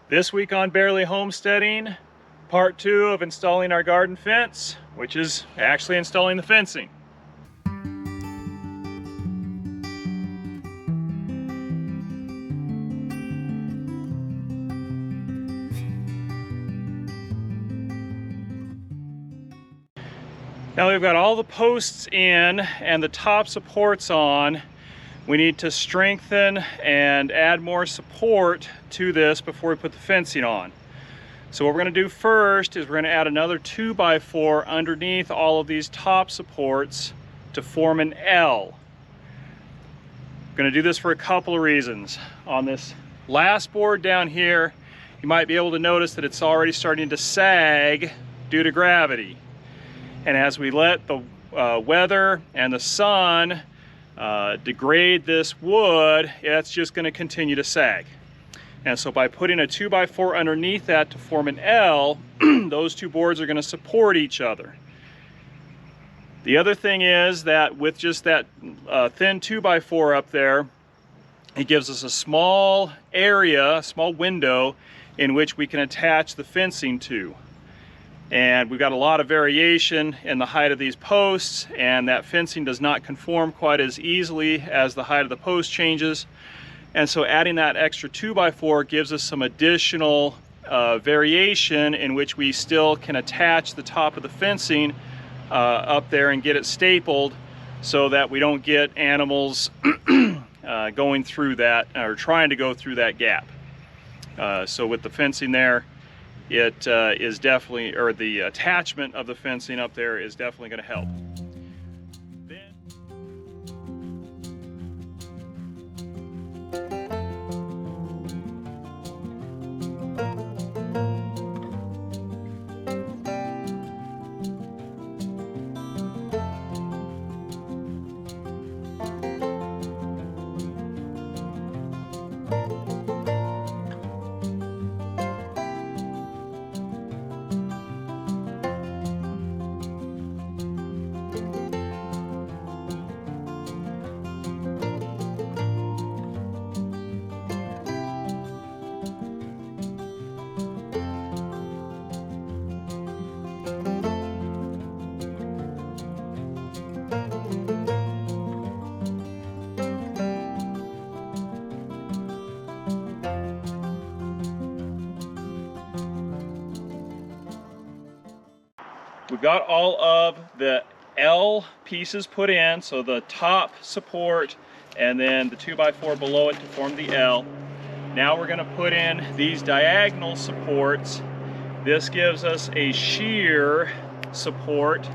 This week on Barely Homesteading, part 2 of installing our garden fence, which is actually installing the fencing. Now we've got all the posts in and the top supports on. We need to strengthen and add more support to this before we put the fencing on. So what we're going to do first is we're going to add another 2x4 underneath all of these top supports to form an L. I'm going to do this for a couple of reasons. On this last board down here, you might be able to notice that it's already starting to sag due to gravity. And as we let the weather and the sun degrade this wood, it's just going to continue to sag. And so by putting a 2x4 underneath that to form an L, those two boards are going to support each other. The other thing is that with just that thin 2x4 up there, it gives us a small area, a small window in which we can attach the fencing to. And we've got a lot of variation in the height of these posts, and that fencing does not conform quite as easily as the height of the post changes. And so adding that extra 2x4 gives us some additional variation in which we still can attach the top of the fencing up there and get it stapled so that we don't get animals going through that or trying to go through that gap. So with the fencing there, it is definitely, or the attachment of the fencing up there is definitely going to help. We've got all of the L pieces put in, so the top support and then the 2x4 below it to form the L. Now we're going to put in these diagonal supports. This gives us a shear support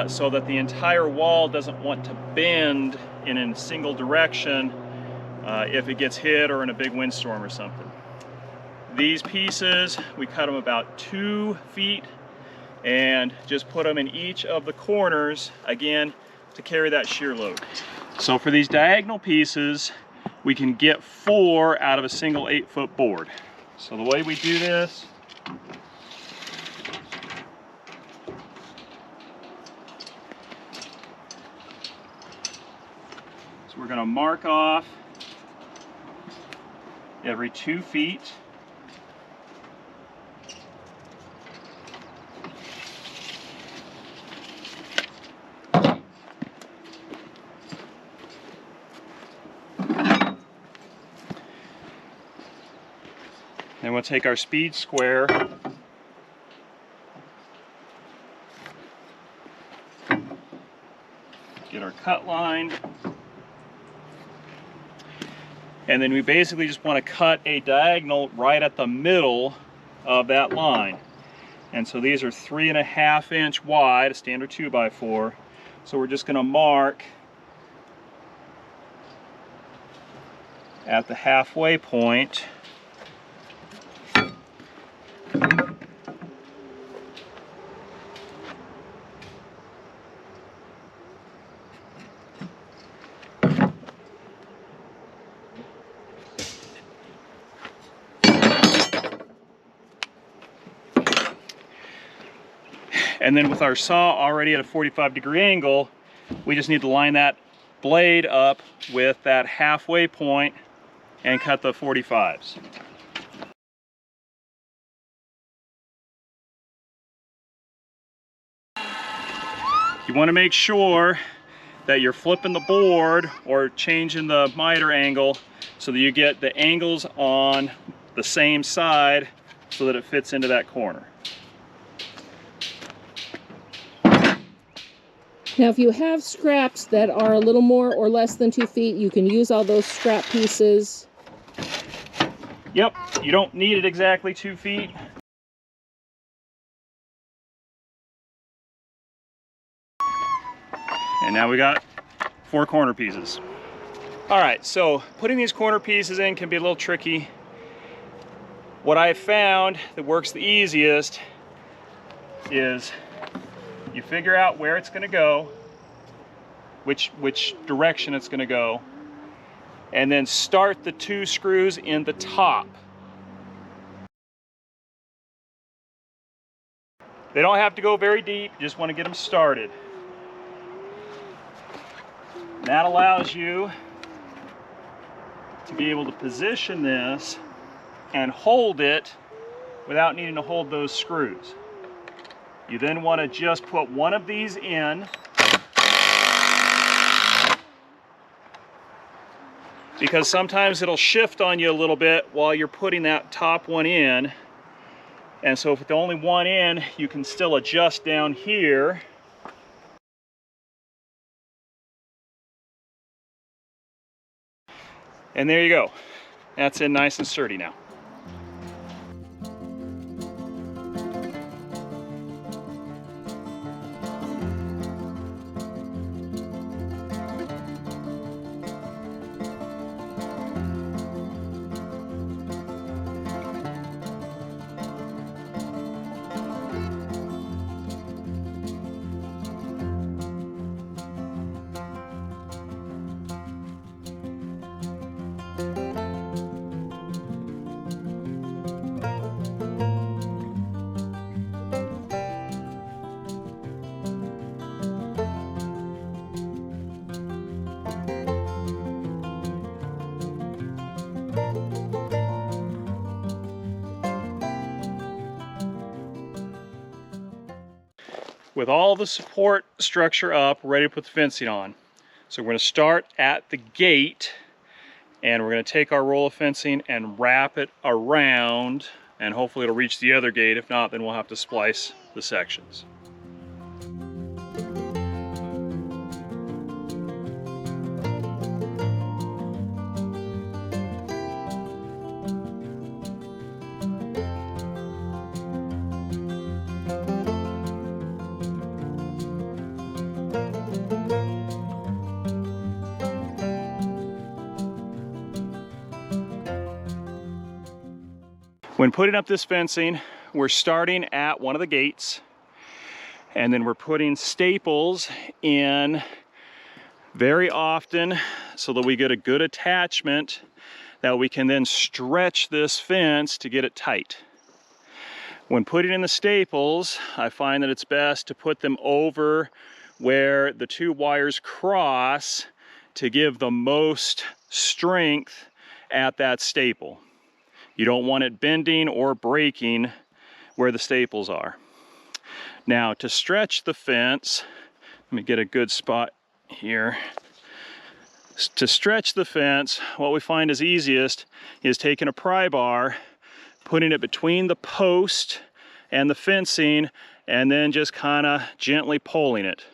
so that the entire wall doesn't want to bend in a single direction if it gets hit or in a big windstorm or something. These pieces, we cut them about 2 feet and just put them in each of the corners, again, to carry that shear load. So for these diagonal pieces, we can get 4 out of a single 8-foot board. So the way we do this, so we're going to mark off every 2 feet. Then we'll take our speed square, get our cut line, and then we basically just want to cut a diagonal right at the middle of that line. And so these are 3.5 inch wide, a standard 2x4. So we're just going to mark at the halfway point. And then with our saw already at a 45-degree angle, we just need to line that blade up with that halfway point and cut the 45s. You want to make sure that you're flipping the board or changing the miter angle so that you get the angles on the same side so that it fits into that corner. Now, if you have scraps that are a little more or less than 2 feet, you can use all those scrap pieces. Yep, you don't need it exactly 2 feet. And now we got 4 corner pieces. All right, so putting these corner pieces in can be a little tricky. What I found that works the easiest is you figure out where it's gonna go, which direction it's gonna go, and then start the 2 screws in the top. They don't have to go very deep, you just want to get them started. And that allows you to be able to position this and hold it without needing to hold those screws. You then want to just put one of these in, because sometimes it'll shift on you a little bit while you're putting that top one in. And so with the only one in, you can still adjust down here. And there you go. That's in nice and sturdy now. With all the support structure up, we're ready to put the fencing on. So we're going to start at the gate, and we're going to take our roll of fencing and wrap it around, and hopefully it'll reach the other gate. If not, then we'll have to splice the sections. When putting up this fencing, we're starting at one of the gates, and then we're putting staples in very often so that we get a good attachment that we can then stretch this fence to get it tight. When putting in the staples, I find that it's best to put them over where the 2 wires cross to give the most strength at that staple. You don't want it bending or breaking where the staples are. Now, to stretch the fence, let me get a good spot here. To stretch the fence, what we find is easiest is taking a pry bar, putting it between the post and the fencing, and then just kind of gently pulling it.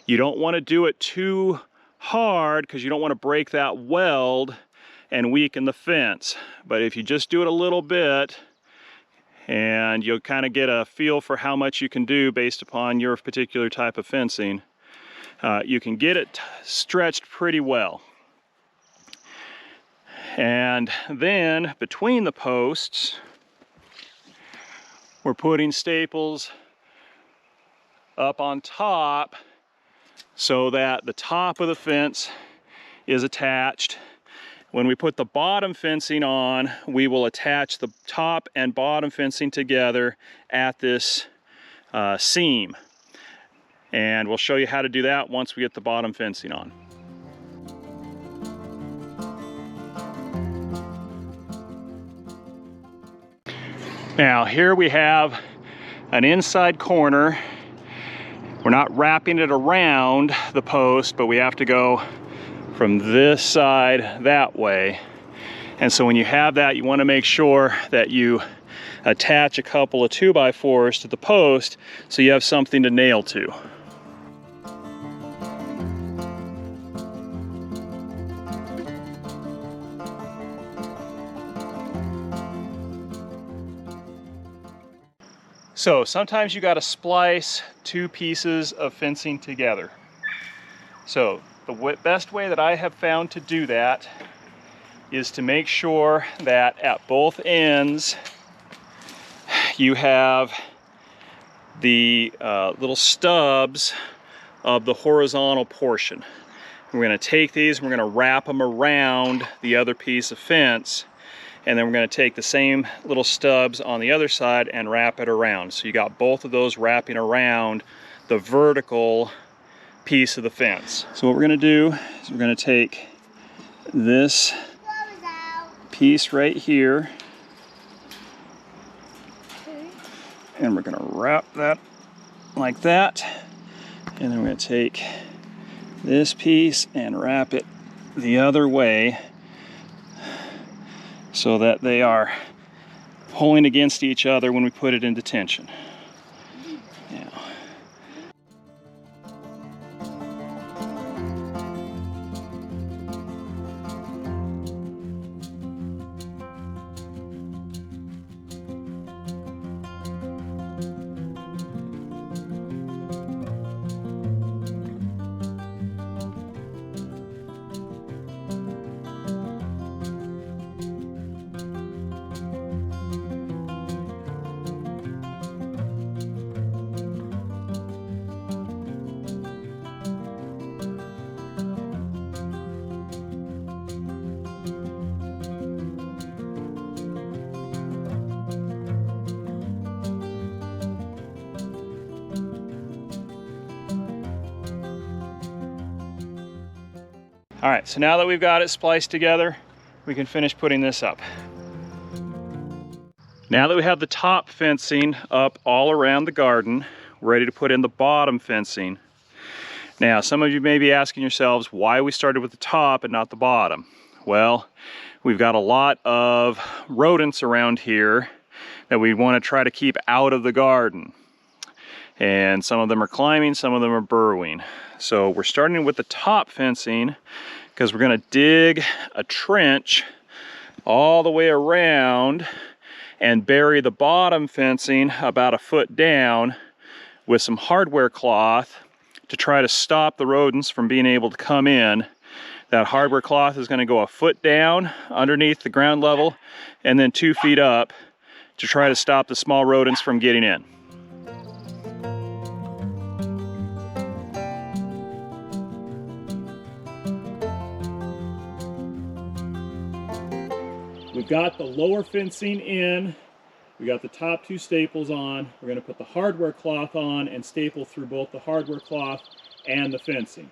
You don't want to do it too hard because you don't want to break that weld and weaken the fence. But if you just do it a little bit, and you'll kind of get a feel for how much you can do based upon your particular type of fencing, you can get it stretched pretty well. And then between the posts, we're putting staples up on top so that the top of the fence is attached. When we put the bottom fencing on, we will attach the top and bottom fencing together at this seam. And we'll show you how to do that once we get the bottom fencing on. Now here we have an inside corner. We're We're not wrapping it around the post, but we have to go from this side that way. And so when you have that, you want to make sure that you attach a couple of 2x4s to the post so you have something to nail to. So sometimes you got to splice two pieces of fencing together. So the best way that I have found to do that is to make sure that at both ends you have the little stubs of the horizontal portion. We're going to take these and we're going to wrap them around the other piece of fence, and then we're going to take the same little stubs on the other side and wrap it around. So you got both of those wrapping around the vertical piece of the fence. So what we're going to do is we're going to take this piece right here and we're going to wrap that like that, and then we're going to take this piece and wrap it the other way so that they are pulling against each other when we put it into tension. Yeah. All right, so now that we've got it spliced together, we can finish putting this up. Now that we have the top fencing up all around the garden, we're ready to put in the bottom fencing. Now, some of you may be asking yourselves why we started with the top and not the bottom. Well, we've got a lot of rodents around here that we want to try to keep out of the garden. And some of them are climbing, some of them are burrowing. So we're starting with the top fencing because we're going to dig a trench all the way around and bury the bottom fencing about a foot down with some hardware cloth to try to stop the rodents from being able to come in. That hardware cloth is going to go a foot down underneath the ground level and then 2 feet up to try to stop the small rodents from getting in. We've got the lower fencing in, we got the top 2 staples on. We're going to put the hardware cloth on and staple through both the hardware cloth and the fencing.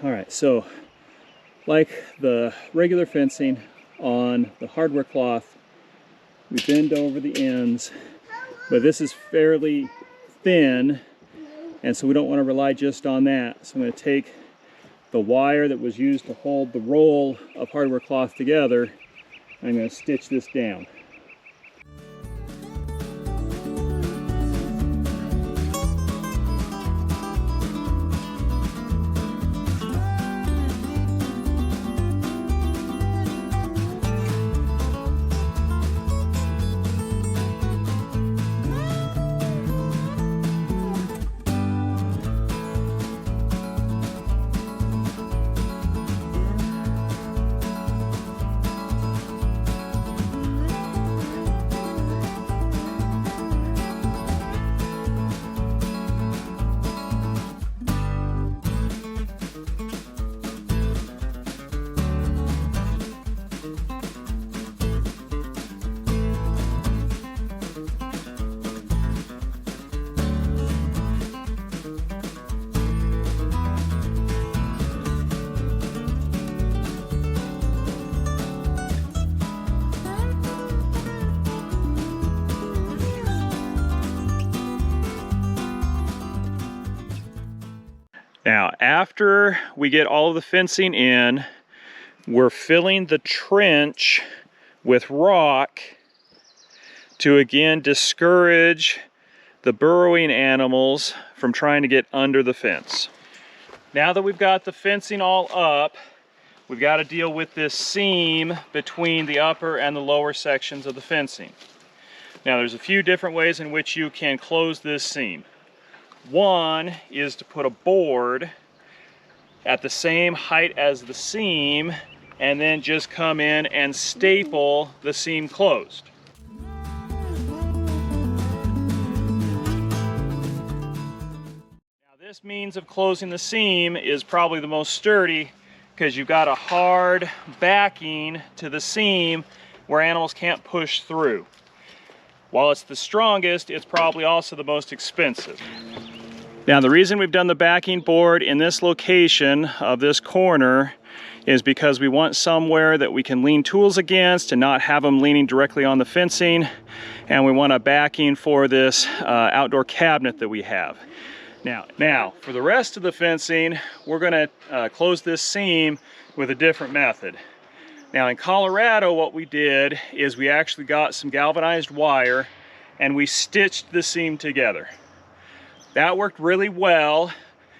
All right, so like the regular fencing on the hardware cloth, we bend over the ends, but this is fairly thin, and so we don't want to rely just on that. So I'm going to take the wire that was used to hold the roll of hardware cloth together, and I'm going to stitch this down. After we get all of the fencing in, we're filling the trench with rock to again discourage the burrowing animals from trying to get under the fence. Now that we've got the fencing all up, we've got to deal with this seam between the upper and the lower sections of the fencing. Now there's a few different ways in which you can close this seam. One is to put a board at the same height as the seam and then just come in and staple the seam closed. Now this means of closing the seam is probably the most sturdy because you've got a hard backing to the seam where animals can't push through. While it's the strongest, it's probably also the most expensive. Now the reason we've done the backing board in this location of this corner is because we want somewhere that we can lean tools against and not have them leaning directly on the fencing, and we want a backing for this outdoor cabinet that we have. Now for the rest of the fencing, we're going to close this seam with a different method. Now in Colorado, what we did is we actually got some galvanized wire and we stitched the seam together. That worked really well,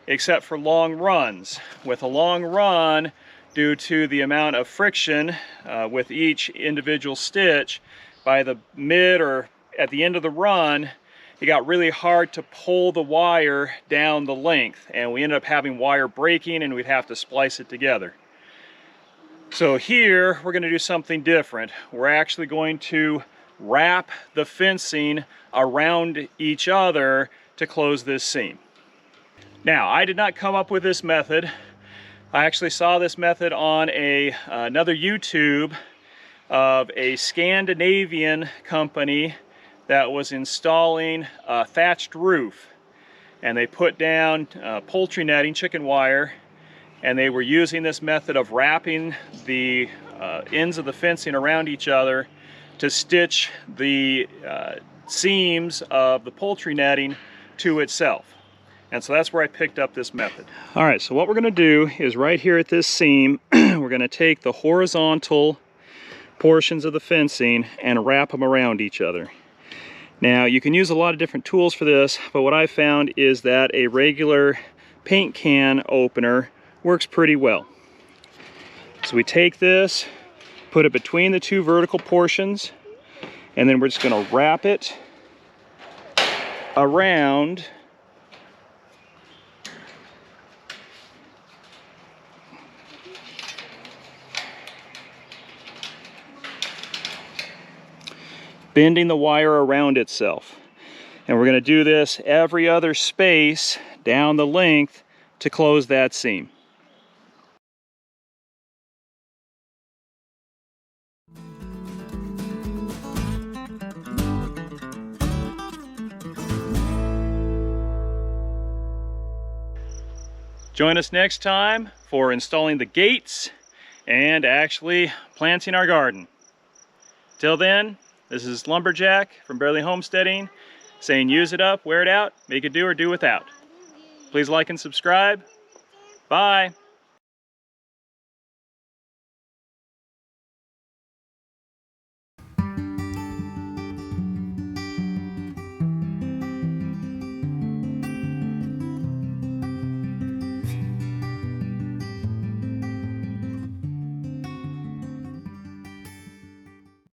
except for long runs. With a long run, due to the amount of friction with each individual stitch, by the mid or at the end of the run, it got really hard to pull the wire down the length, and we ended up having wire breaking and we'd have to splice it together. So here, we're going to do something different. We're actually going to wrap the fencing around each other to close this seam. Now, I did not come up with this method. I actually saw this method on another YouTube of a Scandinavian company that was installing a thatched roof. And they put down poultry netting, chicken wire, and they were using this method of wrapping the ends of the fencing around each other to stitch the seams of the poultry netting to itself. And so that's where I picked up this method. All right, so what we're going to do is right here at this seam, we're going to take the horizontal portions of the fencing and wrap them around each other. Now, you can use a lot of different tools for this, but what I found is that a regular paint can opener works pretty well. So we take this, put it between the two vertical portions, and then we're just going to wrap it around bending the wire around itself. And we're going to do this every other space down the length to close that seam. Join us next time for installing the gates and actually planting our garden. Till then, this is Lumberjack from Barely Homesteading saying use it up, wear it out, make it do or do without. Please like and subscribe. Bye.